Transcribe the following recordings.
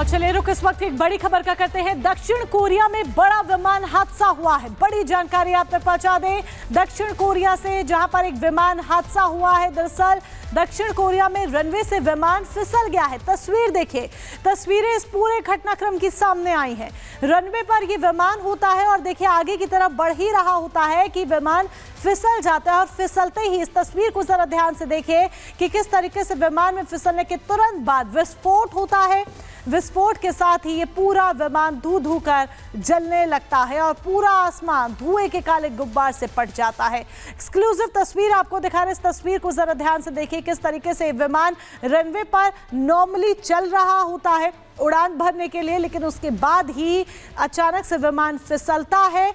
और चलिए रुक इस वक्त एक बड़ी खबर का करते हैं। दक्षिण कोरिया में बड़ा विमान हादसा हुआ है। बड़ी जानकारी आप तक पहुंचा दें दक्षिण कोरिया से, जहां पर एक विमान हादसा हुआ है। दरअसल दक्षिण कोरिया में रनवे से विमान फिसल गया है। तस्वीर देखिए, तस्वीरें इस पूरे घटनाक्रम की सामने आई हैं। रनवे पर ये विमान होता है और देखिए आगे की तरफ बढ़ ही रहा होता है कि विमान फिसल जाता है और फिसलते ही इस तस्वीर को जरा ध्यान से देखिए कि किस तरीके से विमान में फिसलने के तुरंत बाद विस्फोट होता है। विस्फोट के साथ ही ये पूरा विमान धू धू कर जलने लगता है और पूरा आसमान धुएं के काले गुब्बार से पट जाता है। एक्सक्लूसिव तस्वीर आपको दिखा रहे, इस तस्वीर को जरा ध्यान से देखिए किस तरीके से विमान रनवे पर नॉर्मली चल रहा होता है उड़ान भरने के लिए, लेकिन उसके बाद ही अचानक से विमान फिसलता है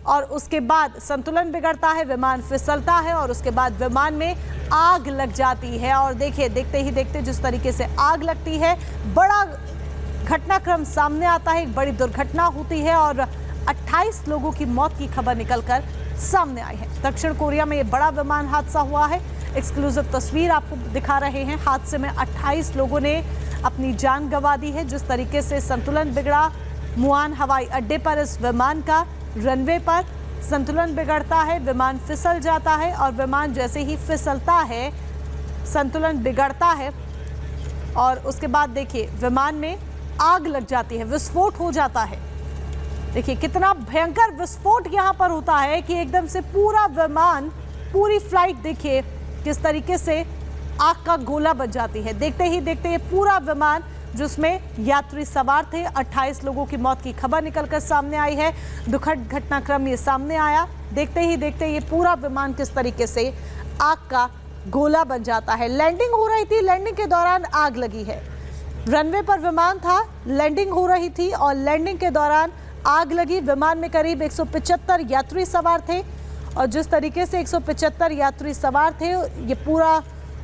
और उसके बाद संतुलन बिगड़ता है, विमान फिसलता है और उसके बाद विमान में आग लग जाती है। और देखिए देखते ही देखते जिस तरीके से आग लगती है, बड़ा घटनाक्रम सामने आता है, एक बड़ी दुर्घटना होती है और 28 लोगों की मौत की खबर निकलकर सामने आई है। दक्षिण कोरिया में ये बड़ा विमान हादसा हुआ है। एक्सक्लूसिव तस्वीर आपको दिखा रहे हैं। हादसे में 28 लोगों ने अपनी जान गंवा दी है। जिस तरीके से संतुलन बिगड़ा मुआन हवाई अड्डे पर, इस विमान का रनवे पर संतुलन बिगड़ता है, विमान फिसल जाता है और विमान जैसे ही फिसलता है संतुलन बिगड़ता है और उसके बाद देखिए विमान में आग लग जाती है, विस्फोट हो जाता है। देखिए कितना भयंकर विस्फोट यहाँ पर होता है कि एकदम से पूरा विमान, पूरी फ्लाइट देखिए किस तरीके से आग का गोला बन जाती है। देखते ही देखते ये पूरा विमान जिसमें यात्री सवार थे, 28 लोगों की मौत की खबर निकलकर सामने आई है। दुखद घटनाक्रम ये सामने आया। देखते ही देखते ये पूरा विमान किस तरीके से आग का गोला बन जाता है। लैंडिंग हो रही थी, लैंडिंग के दौरान आग लगी है। रनवे पर विमान था, लैंडिंग हो रही थी और लैंडिंग के दौरान आग लगी। विमान में करीब 175 यात्री सवार थे और जिस तरीके से 175 यात्री सवार थे, ये पूरा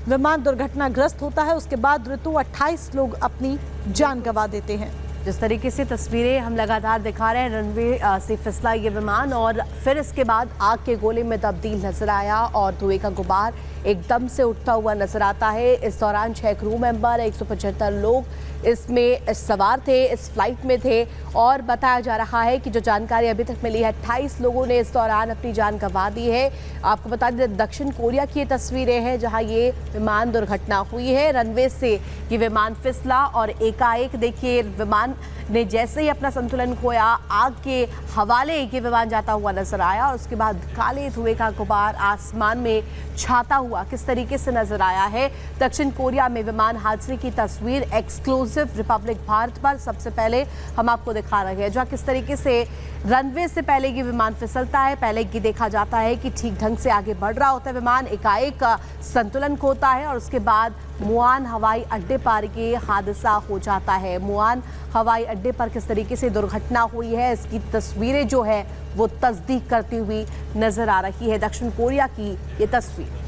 विमान दुर्घटनाग्रस्त होता है। उसके बाद ऋतु 28 लोग अपनी जान गंवा देते हैं। जिस तरीके से तस्वीरें हम लगातार दिखा रहे हैं, रनवे से फिसला ये विमान और फिर इसके बाद आग के गोले में तब्दील नजर आया और धुएं का गुबार एकदम से उठता हुआ नजर आता है। इस दौरान 6 क्रू मेंबर, 175 लोग इसमें सवार थे, इस फ्लाइट में थे और बताया जा रहा है कि जो जानकारी अभी तक मिली है 28 लोगों ने इस दौरान अपनी जान गंवा दी है। आपको बता दें दक्षिण कोरिया की ये तस्वीरें हैं जहां ये विमान दुर्घटना हुई है। रनवे से ये विमान फिसला और एकाएक देखिए विमान ने जैसे ही अपना संतुलन खोया, आग के हवाले ये विमान जाता हुआ नजर आया और उसके बाद काले धुएं का गुबार आसमान में छाता हुआ किस तरीके से नजर आया है। दक्षिण कोरिया में विमान हादसे की तस्वीर एक्सक्लूसिव रिपब्लिक भारत पर सबसे पहले हम आपको दिखा रहे हैं, जहां किस तरीके से रनवे से पहले ये विमान फिसलता है। पहले ये देखा जाता है कि ठीक ढंग से आगे बढ़ रहा होता है विमान, एकाएक संतुलन खोता है और उसके बाद मुआन हवाई अड्डे पर ये हादसा हो जाता है। मुआन हवाई अड्डे पर किस तरीके से दुर्घटना हुई है, इसकी तस्वीरें जो है वो तस्दीक करती हुई नजर आ रही है। दक्षिण कोरिया की ये तस्वीर।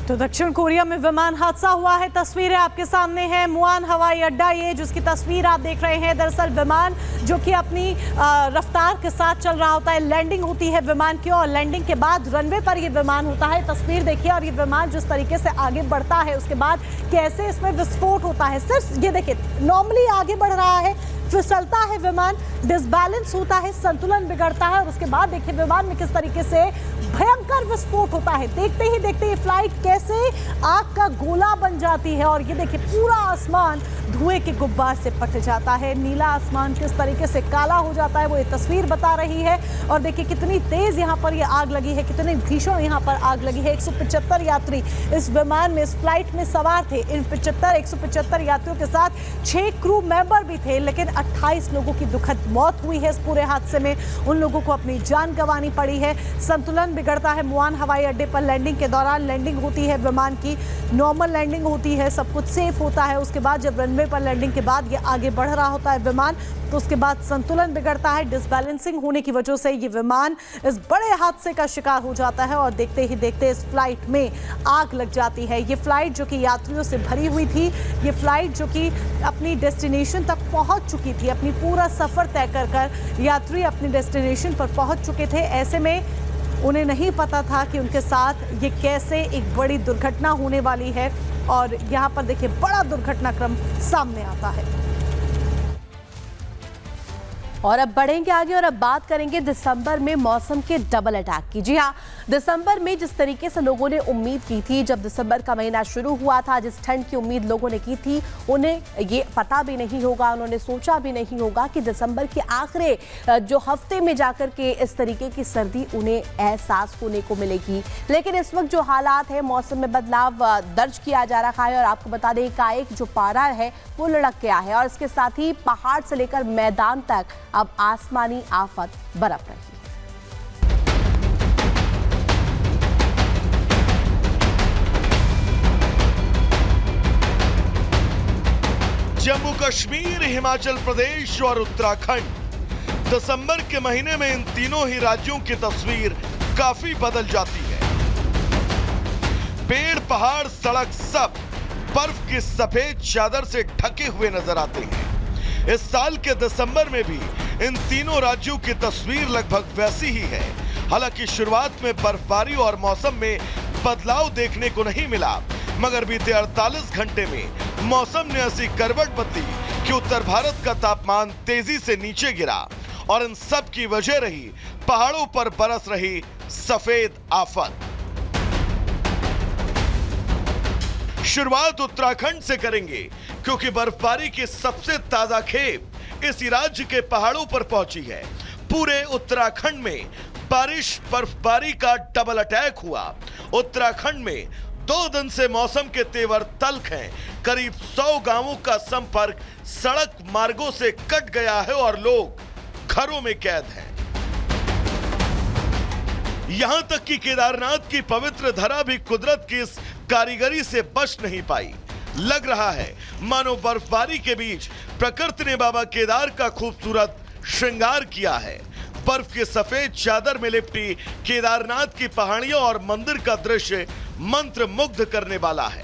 तो दक्षिण कोरिया में विमान हादसा हुआ है, तस्वीरें आपके सामने हैं। मुआन हवाई अड्डा ये जिसकी तस्वीर आप देख रहे हैं, दरअसल विमान जो कि अपनी रफ्तार के साथ चल रहा होता है, लैंडिंग होती है विमान की और लैंडिंग के बाद रनवे पर ये विमान होता है। तस्वीर देखिए और ये विमान जिस तरीके से आगे बढ़ता है उसके बाद कैसे इसमें विस्फोट होता है। सिर्फ ये देखिए नॉर्मली आगे बढ़ रहा है, फिसलता है विमान, डिसबैलेंस होता है, संतुलन बिगड़ता है और उसके बाद देखिए विमान में किस तरीके से भयंकर विस्फोट होता है। देखते ही देखते ये फ्लाइट कैसे आग का गोला बन जाती है और ये देखिए पूरा आसमान धुएं के गुब्बार से पट जाता है। नीला आसमान किस तरीके से काला हो जाता है वो ये तस्वीर बता रही है। और देखिए कितनी तेज यहाँ पर ये आग लगी है, कितनी भीषण यहाँ पर आग लगी है। 175 यात्री इस विमान में, इस फ्लाइट में सवार थे। इन 175 यात्रियों के साथ 6 क्रू मेंबर भी थे, लेकिन 28 लोगों की दुखद मौत हुई है इस पूरे हादसे में। उन लोगों को अपनी जान गंवानी पड़ी है। संतुलन बिगड़ता है मुआन हवाई अड्डे पर। लैंडिंग के दौरान लैंडिंग होती है विमान की, नॉर्मल लैंडिंग होती है, सब कुछ सेफ होता है। उसके बाद जब रनवे पर लैंडिंग के बाद ये आगे बढ़ रहा होता है विमान, तो उसके बाद संतुलन बिगड़ता है। डिसबैलेंसिंग होने की वजह से ये विमान इस बड़े हादसे का शिकार हो जाता है और देखते ही देखते इस फ्लाइट में आग लग जाती है। ये फ्लाइट जो कि यात्रियों से भरी हुई थी, ये फ्लाइट जो कि अपनी डेस्टिनेशन तक पहुंच चुकी थी, अपनी पूरा सफर तय कर यात्री अपनी डेस्टिनेशन पर पहुंच चुके थे। ऐसे में उन्हें नहीं पता था कि उनके साथ ये कैसे एक बड़ी दुर्घटना होने वाली है और यहाँ पर देखिए बड़ा दुर्घटनाक्रम सामने आता है। और अब बढ़ेंगे आगे और अब बात करेंगे दिसंबर में मौसम के डबल अटैक की। जी हाँ, दिसंबर में जिस तरीके से लोगों ने उम्मीद की थी, जब दिसंबर का महीना शुरू हुआ था, जिस ठंड की उम्मीद लोगों ने की थी, उन्हें ये पता भी नहीं होगा, उन्होंने सोचा भी नहीं होगा कि दिसंबर के आखिरी जो हफ्ते में जाकर के इस तरीके की सर्दी उन्हें एहसास होने को मिलेगी। लेकिन इस वक्त जो हालात है, मौसम में बदलाव दर्ज किया जा रहा है और आपको बता दें एकाएक जो पारा है वो लुढ़क गया है और इसके साथ ही पहाड़ से लेकर मैदान तक अब आसमानी आफत बरप रही है। जम्मू कश्मीर, हिमाचल प्रदेश और उत्तराखंड, दिसंबर के महीने में इन तीनों ही राज्यों की तस्वीर काफी बदल जाती है। पेड़, पहाड़, सड़क सब बर्फ की सफेद चादर से ढके हुए नजर आते हैं। इस साल के दिसंबर में भी इन तीनों राज्यों की तस्वीर लगभग वैसी ही है। हालांकि शुरुआत में बर्फबारी और मौसम में बदलाव देखने को नहीं मिला, मगर बीते 48 घंटे में मौसम ने ऐसी करवट बदली कि उत्तर भारत का तापमान तेजी से नीचे गिरा और इन सब की वजह रही पहाड़ों पर बरस रही सफेद आफत। शुरुआत उत्तराखंड से करेंगे क्योंकि बर्फबारी की सबसे ताजा खेप इसी राज्य के पहाड़ों पर पहुंची है। पूरे उत्तराखंड में बारिश बर्फबारी का डबल अटैक हुआ। उत्तराखंड में 2 दिन से मौसम के तेवर तल्ख हैं। करीब 100 गांवों का संपर्क सड़क मार्गों से कट गया है और लोग घरों में कैद हैं। यहां तक कि केदारनाथ की पवित्र धरा भी कुदरत की इस कारीगरी से बच नहीं पाई। लग रहा है मानो बर्फबारी के बीच प्रकृति ने बाबा केदार का खूबसूरत श्रृंगार किया है। बर्फ के सफेद चादर में लिपटी केदारनाथ की पहाड़ियों और मंदिर का दृश्य मंत्र मुग्ध करने वाला है।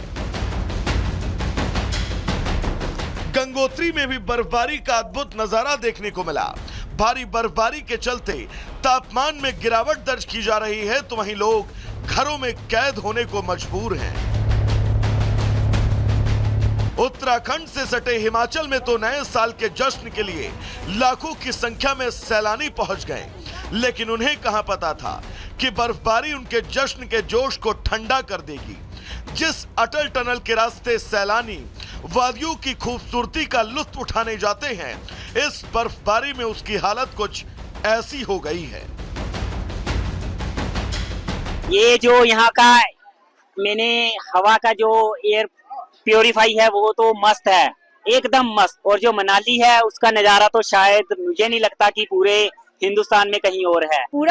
गंगोत्री में भी बर्फबारी का अद्भुत नजारा देखने को मिला। भारी बर्फबारी के चलते तापमान में गिरावट दर्ज की जा रही है, तो वहीं लोग घरों में कैद होने को मजबूर हैं। उत्तराखंड से सटे हिमाचल में तो नए साल के जश्न के लिए लाखों की संख्या में सैलानी पहुंच गए, लेकिन उन्हें कहां पता था कि बर्फबारी उनके जश्न के जोश को ठंडा कर देगी। जिस अटल टनल के रास्ते सैलानी वादियों की खूबसूरती का लुत्फ उठाने जाते हैं, इस बर्फबारी में उसकी हालत कुछ ऐसी हो गई है। ये जो यहाँ का मैंने हवा का जो एयर प्योरीफाई है वो तो मस्त है, एकदम मस्त। और जो मनाली है उसका नजारा तो शायद मुझे नहीं लगता कि पूरे हिंदुस्तान में कहीं और है। पूरा